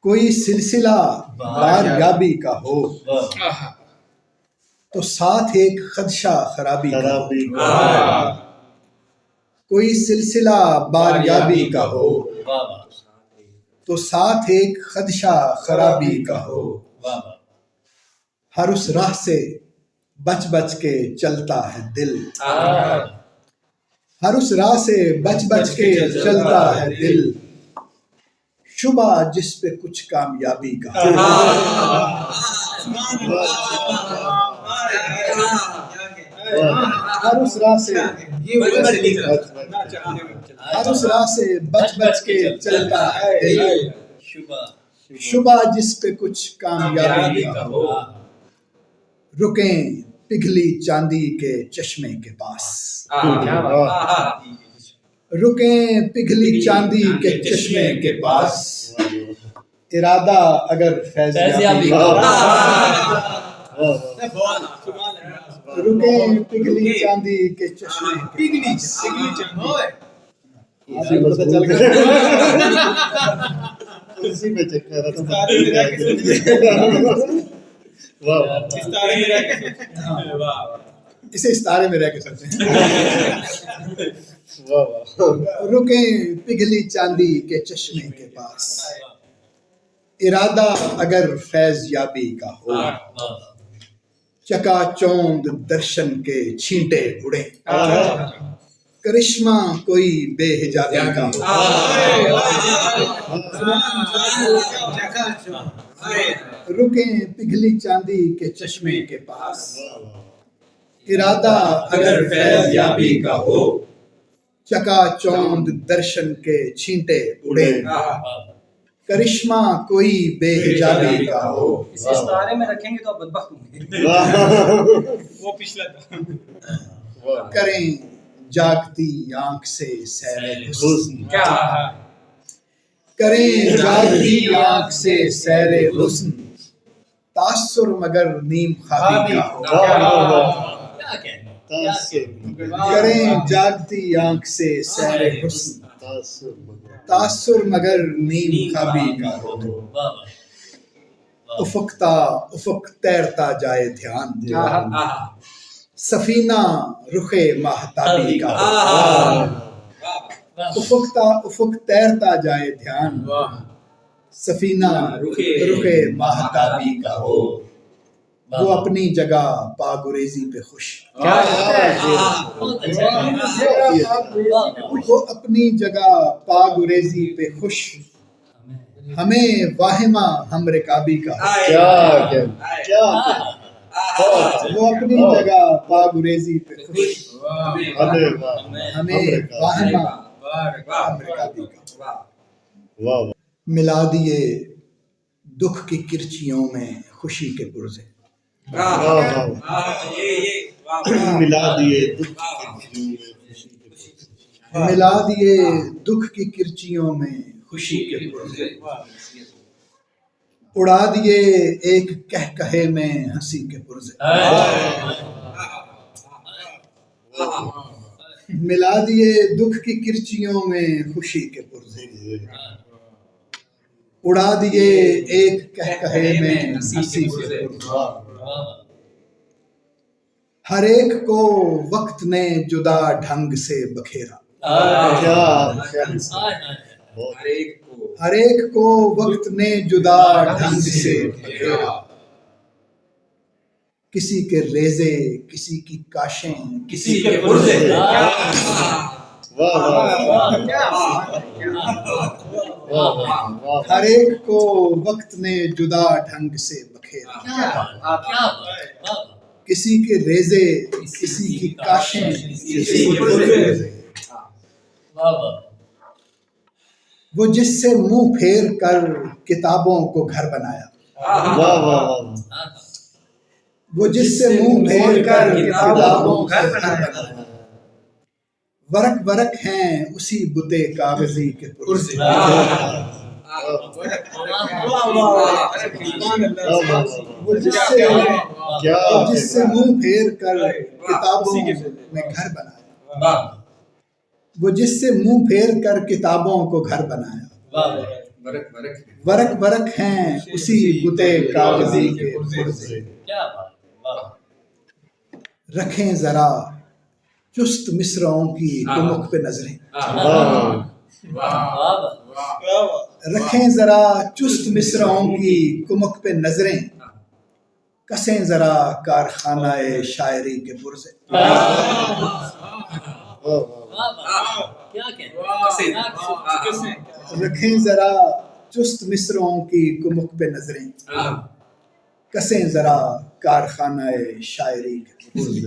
کوئی سلسلہ باریابی کا ہو تو ساتھ ایک خدشہ خرابی کا ہو. کوئی سلسلہ باریابی کا ہو تو ساتھ ایک خدشہ خرابی کا ہو. ہر اس راہ سے بچ بچ کے چلتا ہے دل. ہر اس راہ سے بچ بچ کے چلتا ہے دل. شبہ جس پہ کچھ کامیابی کا ہو. ہر اس راہ سے بچ بچ کے چلتا ہے دل. شبہ جس پہ کچھ کامیابی کا ہو. رکیں پگھلی چاندی کے چشمے کے پاس. رکیں پگھلی چاندی کے چشمے کے پاس. ارادہ اگر فیض یابی کا ہو. رکیں پگھلی چاندی کے چشمے کے پاس. اسے استارے میں رہ کے سکتے ہیں. رکیں پگھلی چاندی کے چشمے کے پاس. ارادہ اگر فیض یابی کا ہو. چکا چوند درشن کے چھینٹے اڑے. کرشمہ کوئی بے حجابی کا ہو. رکیں پگھلی چاندی کے چشمے کے پاس. ارادہ اگر فیض یابی کا ہو. چکا چوند درشن کے چھینٹے اڑے. کرشمہ کوئی بے حجابی کا ہو. اس ستارے میں رکھیں گے تو آپ بدبخت ہوں گے. وہ پچھلا تھا. کریں جاگتی آنکھ سے سیر حسن. کریں جاگتی آنکھ سے سیر حسن. تاثر مگر نیم خوابی کا ہو. کریں جاگتی آنکھ سے سیر حسن. تاثر مگر نیم خوابی کا ہو. افق تیرتا جائے دھیان. سفینہ رخ ماہتابی کا ہو. افق تیرتا جائے دھیان. سفینہ رخ ماہتابی کا ہو. وہ اپنی جگہ پاگریزی پہ خوش. وہ اپنی جگہ پاگریزی پہ خوش. ہمیں واہمہ ہم رکابی کا ہو. وہ اپنی جگہ پاگریزی پہ خوش. ہمیں واہمہ ہم رکابی کا ہو. ملا دیے دکھ کی کرچیوں میں خوشی کے پرزے. ملا دیے دکھ کی کرچیوں میں خوشی کے پرزے. اڑا دیے ایک کہے میں ہنسی کے پرزے. ملا دیے دکھ کی کرچیوں میں خوشی کے پرزے. اڑا دیے ایک کہے میں ہنسی کے پرزے. ہر ایک کو وقت نے جدا ڈھنگ سے بکھیرا. ہر ایک کو وقت نے جدا ڈھنگ سے بکھیرا. کسی کے ریزے کسی کی کاشیں کسی کے پرزے. ہر ایک کو وقت نے جدا ڈھنگ سے بکھیرا. کسی کے ریزے کسی کی کاشیں کسی کے پرزے. وہ جس سے منہ پھیر کر کتابوں کو گھر بنایا. وہ جس سے منہ پھیر کر کتابوں کو گھر بنایا. ورق ورق ہیں اسی بتے کاغذی کے پرزے. وہ جس سے منہ پھیر کر کتابوں میں گھر بنایا. وہ جس سے منہ پھیر کر کتابوں کو گھر بنایا، واہ ورق ورق ہیں اسی بتے کاغذی کے پرزے، کیا بات ہے، واہ رکھیں ذرا چست مصرعوں کی کمک پہ نظریں، رکھیں ذرا چست مصرعوں کی کمک پہ نظریں، کسیں ذرا کارخانہ شاعری کے پرزے۔ کیا کہیں رکھیں ذرا چست مصرعوں کی کمک پہ نظریں، کسیں ذرا کارخانہ شاعری کے پرزے۔